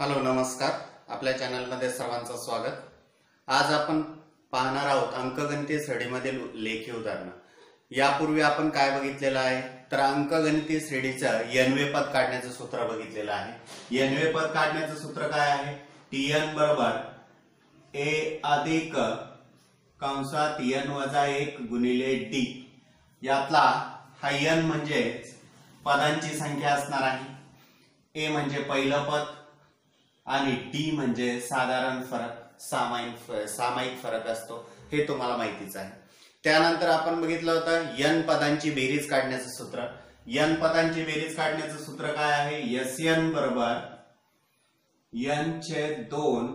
Hello नमस्कार. आपल्या चॅनलमध्ये सर्वांचं स्वागत. आज आपण पाहणार आहोत अंकगणितीय श्रेणीमधील लेखी उदाहरण. यापूर्वी आपण काय बघितलेलं आहे तर अंकगणितीय श्रेणीचं n-वे पद काढण्याचं सूत्र बघितलेलं आहे. n-वे पद काढण्याचं सूत्र काय आहे? tn बरोबर a अधिक कंसात n वजा 1 गुणिले d. यातला हा n म्हणजे पदांची संख्या असणार आहे. a म्हणजे पहिलं पद आणि d म्हणजे साधारण फरक, सामायिक फरक असतो, हे तुम्हाला माहितीच आहे. त्यानंतर आपण बघितलं होतं n पदांची बेरीज काढण्याचं सूत्र. n पदांची बेरीज काढण्याचं सूत्र काय आहे? Sn बरोबर n छेद 2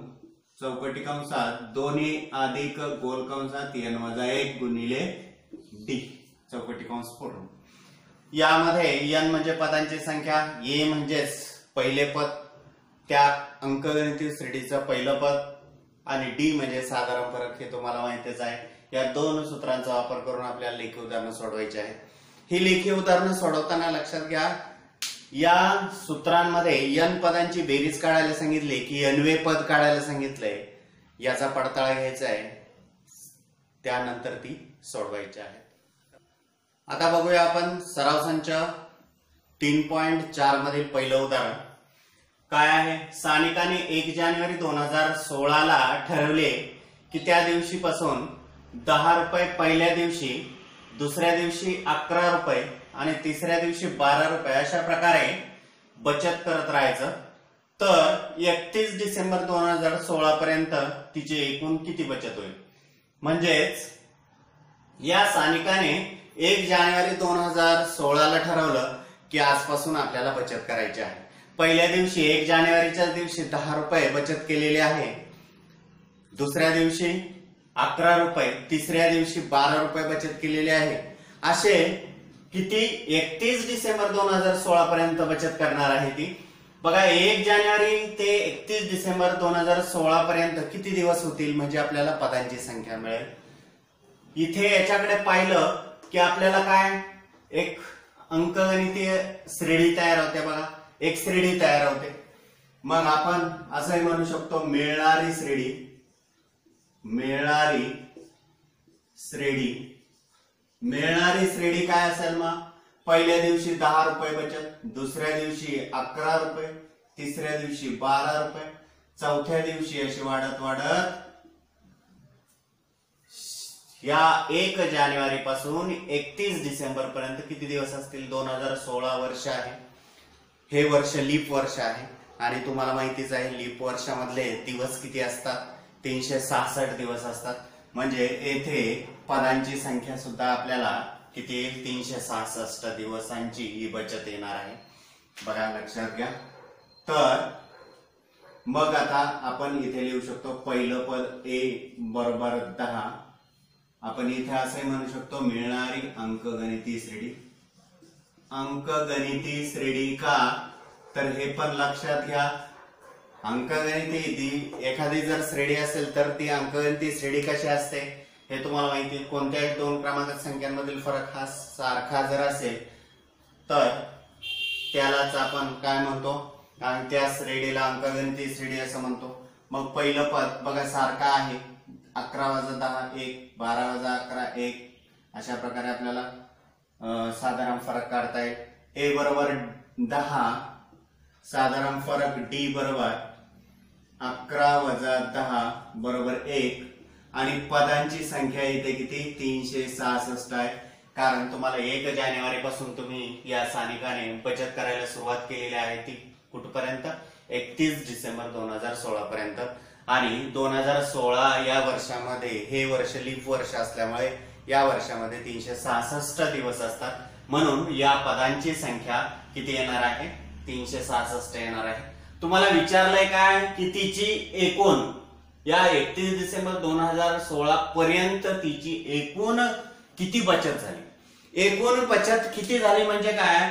चौकटी कंसात 2a अधिक गोल कंसात n वजा 1 गुणिले d चौकटी कंस पूर्ण. यामध्ये n म्हणजे पदांची संख्या, a म्हणजेच पहिले पद, त्या अंकगणितीय श्रेणीचं पहिलं पद, आणि d म्हणजे साधारण फरक, हे तुम्हाला माहितीच आहे. या दोन सूत्रांचा वापर करून आपल्याला लेखी उदाहरणं सोडवायची आहेत. ही लेखी उदाहरणं सोडवताना लक्षात घ्या, या सूत्रांमध्ये n पदांची बेरीज काढायला सांगितली की n-वे पद काढायला सांगितलंय, याचा पडताळा घ्यायचा आहे, त्यानंतर ती सोडवायची आहे. आता बघूया आपण सराव संच 3.4 मधील पहिलं उदाहरण. काय आहे? सानिकाने 1 जानेवारी 2016 ला ठरवले की त्या दिवशीपासून 10 रुपये पहिल्या दिवशी, दुसऱ्या दिवशी 11 रुपये आणि तिसऱ्या दिवशी 12 रुपये अशा प्रकारे बचत करत राहायचं. तर 31 डिसेंबर 2016 पर्यंत तिची एकूण किती बचत होईल? म्हणजेच या सानिकाने 1 जानेवारी 2016 ला ठरवलं की आजपासून आपल्याला बचत करायची आहे. पहिल्या दिवशी 1 जानेवारीच्या दिवशी 10 रुपये बचत केलेले आहे, दुसऱ्या दिवशी 11 रुपये, तिसऱ्या दिवशी 12 रुपये बचत केलेले आहे. असे किती 31 डिसेंबर 2016 पर्यंत बचत करणार आहे ती. बघा, 1 जानेवारी ते 31 डिसेंबर 2016 पर्यंत किती दिवस होतील म्हणजे आपल्याला पदांची संख्या मिळेल. इथे याच्याकडे पाहिलं की आपल्याला काय एक अंकगणितीय श्रेणी तयार होते. बघा, एक श्रेणी तयार होते. मग आपण असंही म्हणू शकतो मिळणारी श्रेणी काय असेल? मग पहिल्या दिवशी 10 रुपये बचत, दुसऱ्या दिवशी 11 रुपये, तिसऱ्या दिवशी 12 रुपये, चौथ्या दिवशी अशी वाढत वाढत या 1 जानेवारी पासून 31 डिसेंबर पर्यंत किती दिवस असतील? 2016 वर्ष आहे. हे वर्ष लीप वर्ष आहे आणि तुम्हाला माहितीच आहे लीप वर्षामधले दिवस किती असतात? 366 दिवस असतात. म्हणजे येथे पदांची संख्या सुद्धा आपल्याला किती येईल? 366 दिवसांची ही बचत येणार आहे. बघा, लक्षात घ्या. तर मग आता आपण इथे लिहू शकतो पहिलं पद a बरोबर 10. आपण इथे असे म्हणू शकतो मिळणारी अंकगणितीय श्रेणी. अंकगणितीय श्रेणी का? तर हे पण लक्षात घ्या, अंकगणितीय एखादी जर श्रेणी असेल तर ती अंकगणितीय श्रेणी कशी असते हे तुम्हाला माहिती. कोणत्याही दोन क्रमांक संख्यांमधील फरक हा सारखा जर असेल तर त्यालाच आपण काय म्हणतो? कारण त्या श्रेणीला अंकगणितीय श्रेणी असं म्हणतो. मग पहिलं पद बघा सारखा आहे, 11 वजा 10 1, 12 वजा 11 1, अशा प्रकारे आपल्याला साधारण फरक काढता येईल. a बरोबर 10, साधारण फरक d बरोबर 11 वजा 10 बरोबर 1, आणि पदांची संख्या इथे किती? 366 आहे. कारण तुम्हाला 1 जानेवारी पासून तुम्ही या सानिकाने बचत करायला सुरुवात केलेली आहे, ती कुठपर्यंत? 31 डिसेंबर 2016 पर्यंत. आणि 2016 या वर्षामध्ये हे वर्ष लीप वर्ष असल्यामुळे या वर्षामध्ये 366 दिवस असतात. म्हणून या पदांची संख्या किती येणार आहे? 366 येणार आहे. तुम्हाला विचारलंय काय की तिची एकूण या 31 डिसेंबर 2016 पर्यंत तिची एकूण किती बचत झाली? एकूण बचत किती झाली म्हणजे काय?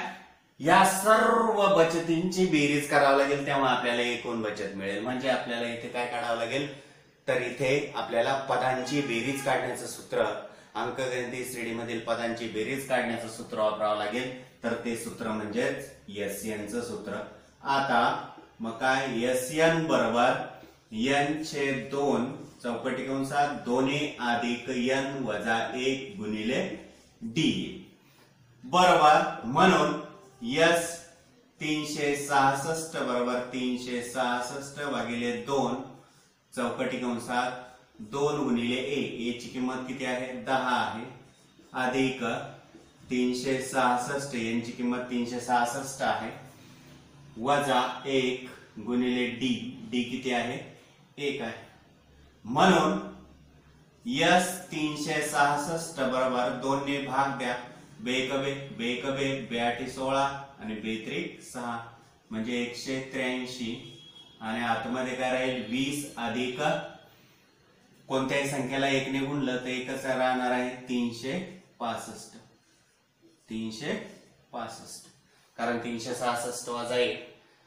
या सर्व बचतींची बेरीज करावी लागेल, तेव्हा आपल्याला एकूण बचत मिळेल. म्हणजे आपल्याला इथे काय काढावं लागेल? तर इथे आपल्याला पदांची बेरीज काढण्याचं सूत्र, अंकगणितीय श्रेणीमधील पदांची बेरीज काढण्याचं सूत्र वापरावं लागेल. तर ते सूत्र म्हणजेच Sn चं सूत्र. आता मग काय SN बरोबर n/2 चौकटी कंसात 2a अधिक n वजा 1 गुणिले d बरोबर म्हणून S 366 बरोबर 366 भागिले 2 चौकटी कंसात 2 गुणिले a ची किंमत किती आहे 10 आहे अधिक 366 n ची किंमत 366 आहे वजा 1 गुणिले d किती आहे 1 आहे म्हणून S 366 बरोबर 2 ने भाग द्या बेकबे 16 आणि बेत्रिक 6 म्हणजे 183 आणि आतमध्ये काय राहील 20 अधिक कोणत्याही संख्येला 1 ने गुणलं तर एकच राहणार आहे 365 कारण 366 वजा 1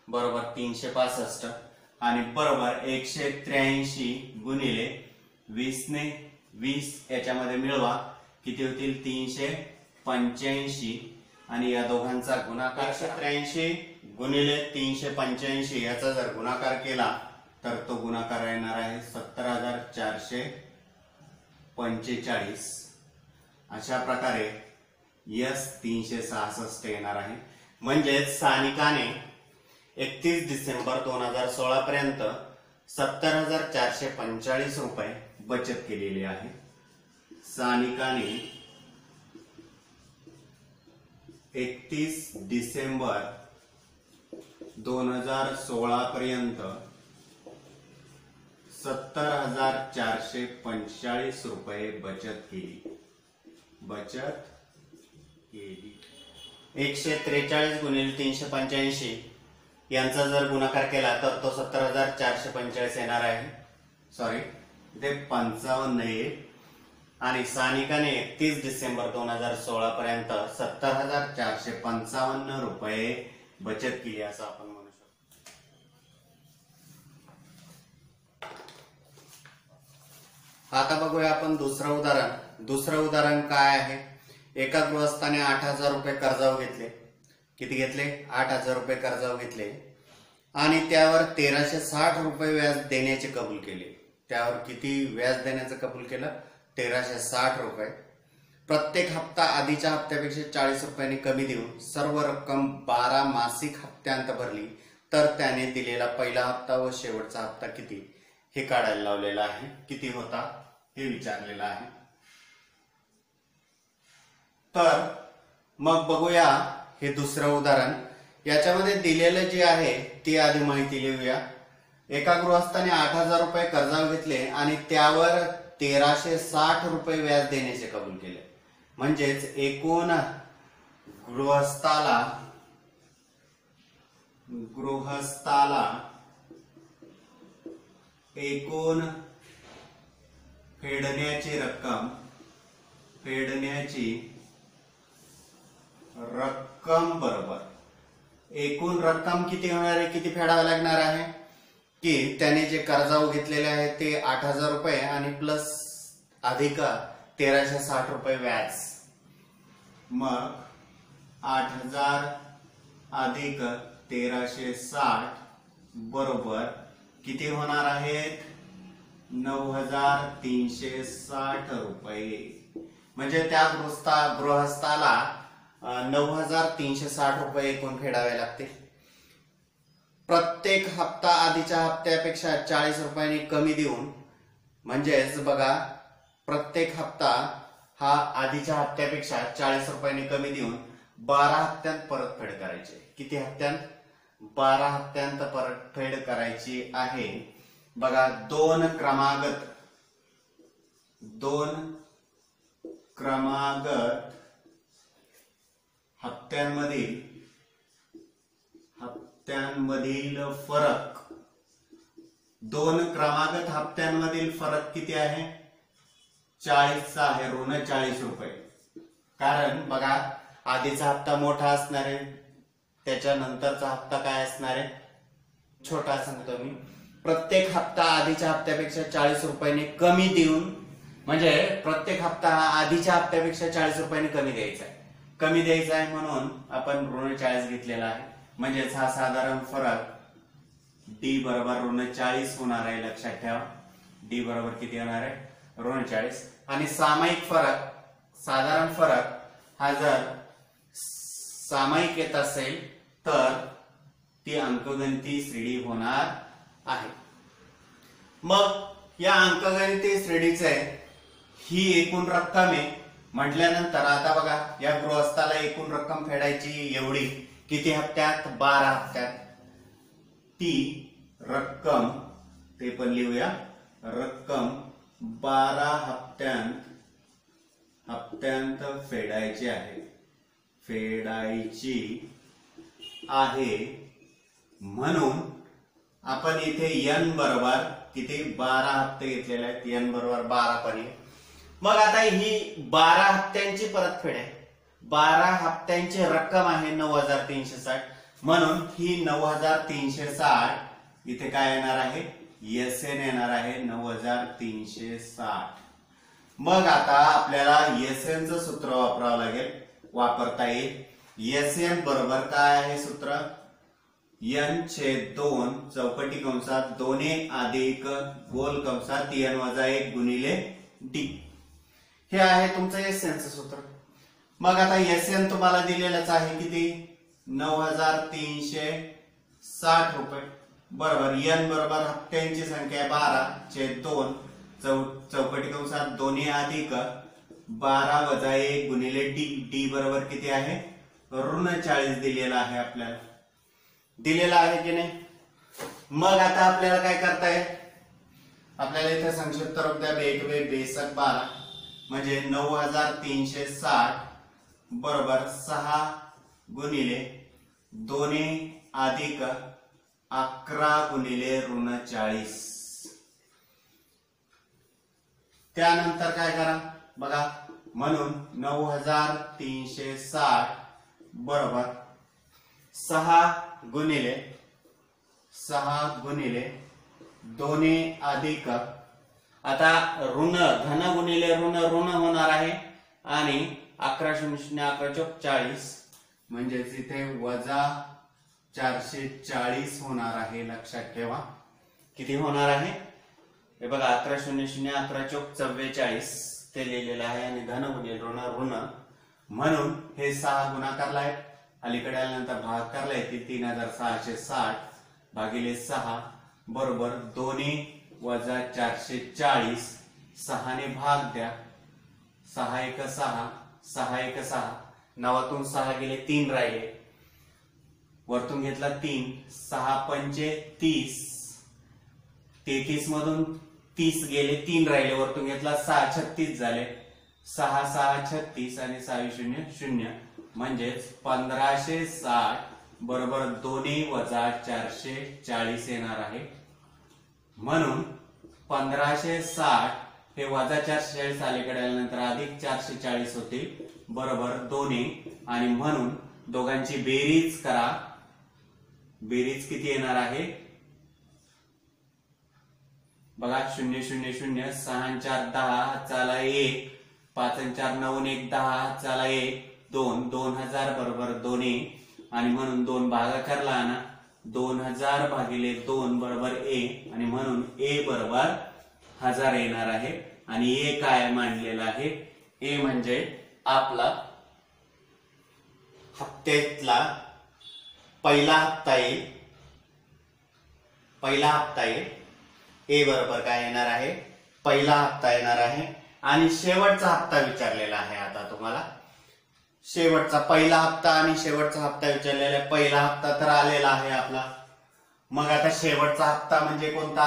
बरोबर 365 आणि बरोबर 183 गुणिले 20 ने 20 याच्यामध्ये मिळवा किती होतील 385 आणि या दोघांचा गुणाकार 183 गुणिले 385 याचा जर गुणाकार केला तर तो गुणाकार येणार आहे 17,445 अशा प्रकारे S 366 येणार आहे म्हणजेच सानिकाने 31 डिसेंबर 2016 पर्यंत 17,445 रुपये बचत केलेली आहे सानिकाने 31 डिसेंबर 2016 पर्यंत 17,445 रुपये बचत केली 143 गुणिले 385 यांचा जर गुणाकार केला तर तो 17,445 येणार आहे सॉरी ते 55 येईल आणि सानिकाने 31 डिसेंबर 2016 पर्यंत 17,455 रुपये बचत केली असं आपण म्हणू शकतो आता बघूया आपण दुसरं उदाहरण काय आहे एका गृहस्थाने 8,000 रुपये कर्जावर घेतले किती घेतले 8,000 रुपये कर्जावर घेतले आणि त्यावर 1,360 रुपये व्याज देण्याचे कबूल केले त्यावर किती व्याज देण्याचं कबूल केलं 1,360 रुपये प्रत्येक हप्ता आधीच्या हप्त्यापेक्षा 40 रुपयांनी कमी देऊन सर्व रक्कम 12 मासिक हप्त्यांत भरली तर त्याने दिलेला पहिला हप्ता व शेवटचा हप्ता किती हे काढायला लावलेला आहे किती होता हे विचारलेलं आहे तर मग बघूया हे दुसरं उदाहरण याच्यामध्ये दिलेलं जे आहे ती आधी माहिती लिहूया एका गृहस्थाने 8,000 रुपये कर्जावर घेतले आणि त्यावर 1,360 रुपये व्याज देण्याचे कबूल केले म्हणजेच एकूण गृहस्थाला एकूण फेडण्याची रक्कम बरोबर एकूण रक्कम किती होणार आहे किती फेडावं लागणार आहे की त्याने जे कर्जावर घेतलेले आहे ते 8,000 रुपये आणि प्लस अधिक 1,360 रुपये व्याज मग 8,000 अधिक 1,360 बरोबर किती होणार आहेत 9,360 रुपये म्हणजे त्या गृहस्थाला 9,360 रुपये एकूण फेडावे लागतील प्रत्येक हप्ता आधीच्या हप्त्यापेक्षा 40 रुपयांनी कमी देऊन म्हणजेच बघा प्रत्येक हप्ता हा आधीच्या हप्त्यापेक्षा 40 रुपयांनी कमी देऊन 12 हप्त्यांत परतफेड करायची किती हप्त्यांत 12 हप्त्यांत परतफेड करायची आहे बघा दोन क्रमागत हप्त्यांमधील फरक दोन क्रमागत हप्त्यांमधील फरक किती आहे 40 चा आहे ऋण 40 रुपये कारण बघा आधीचा हप्ता मोठा असणार आहे त्याच्यानंतरचा हप्ता काय असणार आहे छोटा सांगतो मी प्रत्येक हप्ता आधीच्या हप्त्यापेक्षा 40 रुपयांनी कमी देऊन म्हणजे प्रत्येक हप्ता हा आधीच्या हप्त्यापेक्षा 40 रुपयांनी कमी द्यायचा आहे म्हणून आपण ऋण 40 घेतलेला आहे म्हणजेच हा साधारण फरक डी बरोबर ऋण 40 होणार आहे, लक्षात ठेवा. डी बरोबर किती होणार आहे, ऋण 40. आणि सामायिक फरक, साधारण फरक हा जर सामायिक येत असेल तर ती अंकगणितीय श्रेणी होणार आहे. मग या अंकगणितीय श्रेणीचे ही एकूण रक्कम आहे म्हटल्यानंतर आता बघा या गृहस्थाला एकूण रक्कम फेडायची एवढी, किती हप्त्यात, 12 हप्त्यात. ती रक्कम, ते पण लिहूया, रक्कम 12 हप्त्यांत फेडायची आहे, म्हणून आपण इथे n बरोबर किती 12 हप्ते घेतलेले आहेत, n बरोबर 12 पण आहे. मग आता ही 12 हप्त्यांची परतफेड आहे, 12 हप्त्यांची रक्कम आहे 9360, म्हणून ही 9360 इथे काय येणार आहे, SN येणार आहे 9360. मग आता आपल्याला SN चं सूत्र वापरावं लागेल, वापरता येईल. SN बरोबर काय आहे सूत्र, n/2 चौकटी कंसात 2a अधिक गोल कंसात n वजा 1 गुणिले d, हे आहे तुमचं SN चं सूत्र. मग आता SN तुम्हाला दिलेलंच आहे किती, 9360 रुपये बरोबर. n बरोबर हप्त्यांची संख्या 12/2 चौकटी कंसात 2a अधिक 12 वजा 1 गुणिले d, d बरोबर किती आहे, ऋण 40 दिलेला आहे, आपल्याला दिलेला आहे की नाही. मग आता आपल्याला काय करता येईल, आपल्याला इथे संक्षिप्त रूप द्या, बेटवे बेसक 12 म्हणजे 9360 बरोबर 6 गुणिले 2a अधिक 11 गुणिले ऋण 40. त्यानंतर काय करा बघा, म्हणून 9360 बरोबर 6 गुणिले 2a अधिक, आता ऋण धन गुणिले ऋण ऋण होणार आहे आणि 11/0 म्हणजेच इथे वजा 440 होणार आहे, लक्षात ठेवा. किती होणार आहे हे बघा, 11/0 ते लिहिलेलं आहे आणि धन गुणिले ऋण ऋण, म्हणून हे 6 गुणाकारला आहे, अलीकडे आल्यानंतर भागाकारला येते, 3660 भागिले 6 बरोबर 2a वजा 440, 6 ने भाग द्या, 6 1 6, 6 1 6, 9तून 6 गेले 3 राहिले, वरतून घेतला 3, 6 पंचे 30, 33 मधून 30 गेले 3 राहिले, वरतून घेतला 6 36 झाले, 6 6 36 आणि 6 0 0 म्हणजेच 1560 बरोबर 2a वजा 440 येणार आहे. म्हणून 1560 हे वजा 440 अलीकडे आल्यानंतर अधिक 440 होते बरोबर 2a, आणि म्हणून दोघांची बेरीज करा, बेरीज किती येणार आहे बघा, 0 0 0, 6 4 10 चला 1, 5 4 9 1 10 चला 1 2, 2000 बरोबर 2a, आणि म्हणून 2 भागाकारला ना, 2000 भागिले 2 बरोबर a, आणि म्हणून a बरोबर 1000 येणार आहे. आणि a काय मांडलेला आहे, a म्हणजे आपला हप्त्यातला पहिला हप्ता येईल, a बरोबर काय येणार आहे, पहिला हप्ता येणार आहे. आणि शेवटचा हप्ता विचारलेला आहे, आता तुम्हाला शेवटचा पहिला हप्ता आणि शेवटचा हप्ता विचारलेला आहे. पहिला हप्ता तर आलेला आहे आपला, मग आता शेवटचा हप्ता म्हणजे कोणता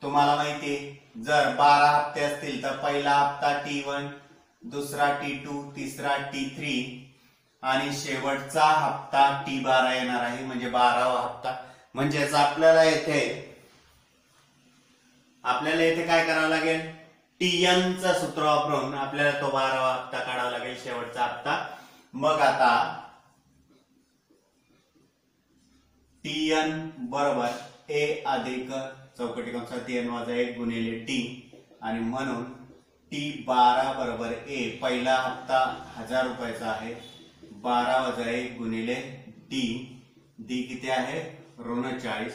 तुम्हाला माहिती, जर 12 हप्ते असतील तर पहिला हप्ता T1, दुसरा T2, तिसरा T3 आणि शेवटचा हप्ता T12 येणार आहे, म्हणजे 12वा हप्ता. म्हणजेच आपल्याला इथे काय करावं लागेल, TN चं सूत्र वापरून आपल्याला तो 12वा हप्ता काढावा लागेल, शेवटचा हप्ता. मग आता TN बरोबर a अधिक चौकटी कंसात n वजा 1 गुणिले t, आणि म्हणून T12 बरोबर a, पहिला हप्ता 1000 रुपयाचा आहे, 12 वजा 1 गुणिले d, d किती आहे ऋण 40,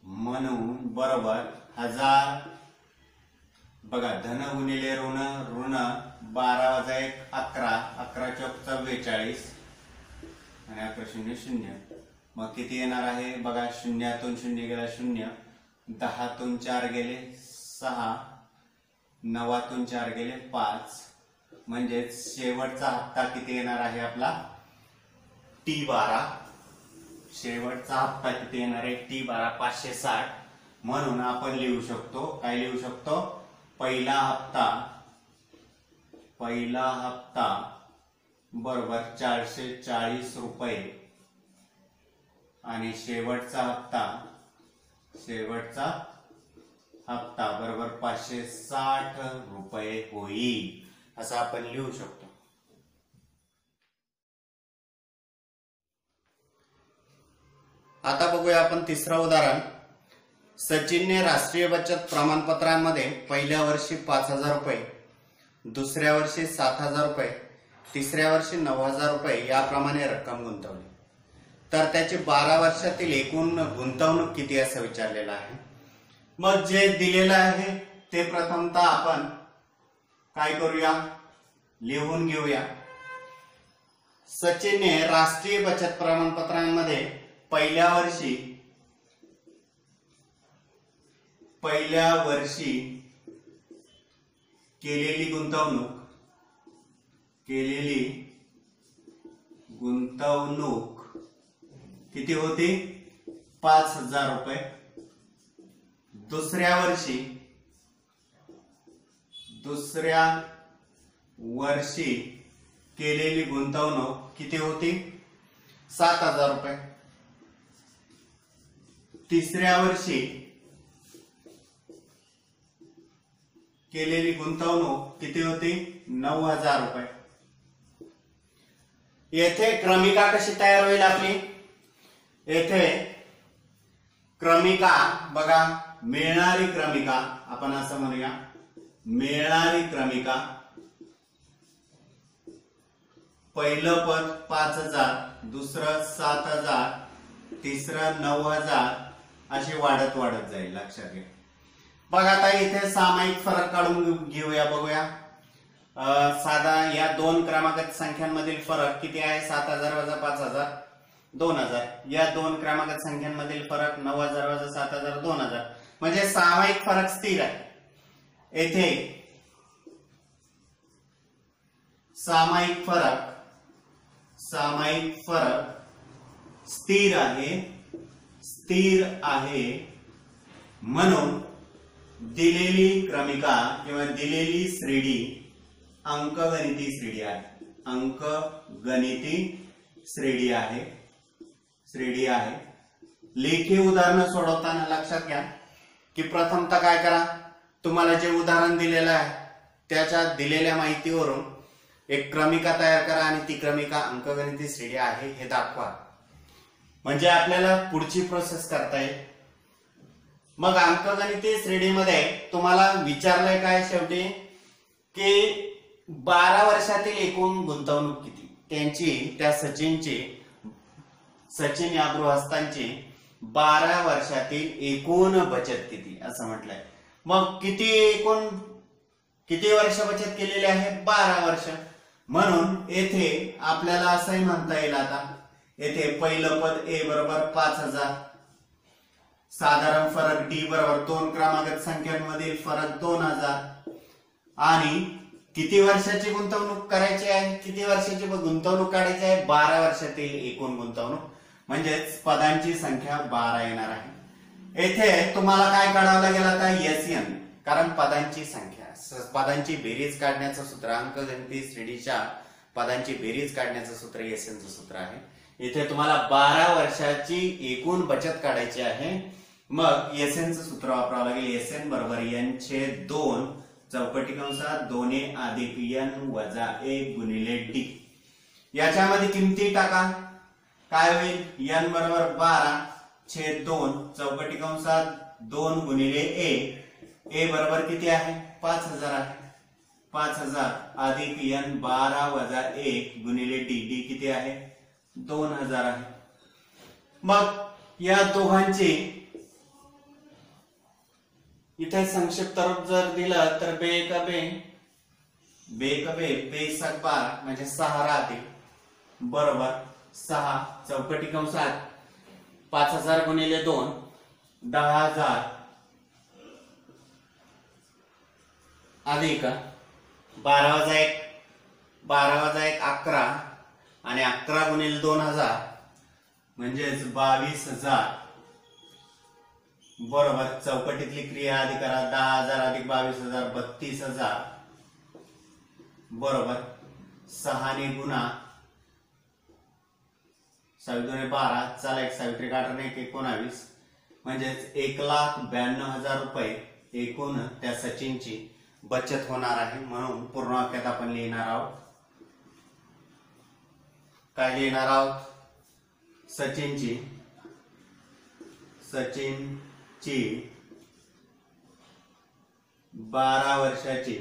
म्हणून बरोबर 1000 बघा धन गुणिले ऋण ऋण 12 वजा 1 11 11 चौक 44 आणि 11 शून्य शून्य मग किती येणार आहे बघा शून्यातून शून्य गेला 0 10तून 4 गेले 6 9तून 4 गेले 5 म्हणजे शेवटचा हप्ता किती येणार आहे आपला T12 शेवटचा हप्ता किती येणार आहे T12 560 म्हणून आपण लिहू शकतो काय लिहू शकतो पहिला हप्ता बरोबर 440 रुपये आणि शेवटचा हप्ता बरोबर 560 रुपये होईल असं आपण लिहू शकतो। आता बघूया आपण तिसरं उदाहरण। सचिनने राष्ट्रीय बचत प्रमाणपत्रांमध्ये पहिल्या वर्षी 5000 रुपये दुसऱ्या वर्षी 7000 रुपये तिसऱ्या वर्षी 9000 रुपये याप्रमाणे रक्कम गुंतवली तर त्याची 12 वर्षातील एकूण गुंतवणूक किती असं विचारलेलं आहे। मग जे दिलेलं आहे ते प्रथमतः आपण काय करूया लिहून घेऊया। सचिनने राष्ट्रीय बचत प्रमाणपत्रांमध्ये पहिल्या वर्षी केलेली गुंतवणूक किती होती 5000 रुपये दुसऱ्या वर्षी केलेली गुंतवणूक किती होती 7000 रुपये तिसऱ्या वर्षी केलेली गुंतवणूक किती होती 9000 रुपये। येथे क्रमिका कशी तयार होईल आपली येथे क्रमिका बघा मिळणारी क्रमिका आपण असं म्हणूया मिळणारी क्रमिका पहिलं पद 5000 दुसरं 7000 तिसरं 9000 अशी वाढत जाईल लक्षात घ्या। बघा आता इथे सामायिक फरक काढून घेऊया बघूया साधा या दोन क्रमांकित संख्यांमधील फरक किती आहे 7000 वजा 5000 2000 या दोन क्रमांकित संख्यांमधील फरक 9000 वजा 7000 2000 म्हणजे सामायिक फरक स्थिर आहे। येथे सामायिक फरक स्थिर आहे म्हणून दिलेली क्रमिका किंवा दिलेली श्रेणी अंकगणिती श्रेणी आहे। लेखी उदाहरण सोडवताना लक्षात घ्या की प्रथमतः काय करा तुम्हाला जे उदाहरण दिलेलं आहे त्याच्या दिलेल्या माहितीवरून एक क्रमिका तयार करा आणि ती क्रमिका अंकगणिती श्रेणी आहे हे दाखवा म्हणजे आपल्याला पुढची प्रोसेस करता येईल। मग अंकगणिती श्रेणीमध्ये तुम्हाला विचारलंय काय शेवटी की 12 वर्षातील एकूण गुंतवणूक किती त्या सचिन या गृहस्थांची 12 वर्षातील एकूण बचत किती असं म्हटलंय। मग किती वर्ष बचत केलेली आहे 12 वर्ष म्हणून येथे आपल्याला असंही म्हणता येईल आता येथे पहिलं पद A बरोबर 5000 साधारण फरक D बरोबर दोन क्रमांकित संख्यांमधील फरक 2000 आणि किती वर्षाची गुंतवणूक करायची आहे किती वर्षाची गुंतवणूक काढायची आहे 12 वर्षातील एकूण गुंतवणूक म्हणजेच पदांची संख्या 12 येणार आहे। येथे तुम्हाला काय काढावं लागेल आता SN कारण पदांची संख्या पदांची बेरीज काढण्याचं सूत्र अंकगणिती श्रेणीच्या पदांची बेरीज काढण्याचं सूत्र SN चं सूत्र आहे। इथे तुम्हाला 12 वर्षाची एकूण बचत काढायची आहे मग SN चं सूत्र वापरावं लागेल SN बरोबर N/2 चौकटी कंसात 2A अधिक N वजा 1 गुणिले D याच्यामध्ये किमती टाका काय होईल N बरोबर 12/2 चौकटी कंसात 2 गुणिले A बरोबर किती आहे 5000 आहे 5000 अधिक N 12 वजा 1 गुणिले D किती आहे 2000 आहे। मग या दोघांची इथे संक्षिप्त रूप जर दिलं तर बे का बे, बे का बे, बे सक 12 म्हणजे 6 राहतील, बरोबर 6 चौकटी कंसात 5000 गुणिले 2 10,000 अधिक 12 वजा 1 11 आणि 11 गुणिले 2000 म्हणजेच 22,000, बरोबर चौकटीतली क्रिया आधी करा, 10,000 अधिक 22,000 32,000, बरोबर 6 ने गुणा 12, चला एक सावित्री काढणे 19 म्हणजेच 1,92,000 रुपये एकूण त्या सचिनची बचत होणार आहे. म्हणून पूर्ण वाक्यात आपण लिहिणार आहोत, काय लिहिणार आहोत, सचिनची 12 वर्षाची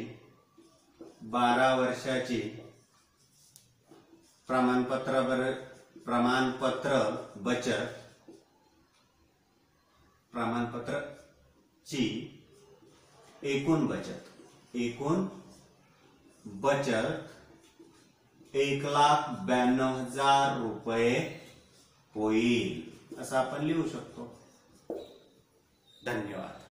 प्रमाणपत्र ची एकूण बचत 1,92,000 रुपये होईल असं आपण लिहू शकतो. धन्यवाद.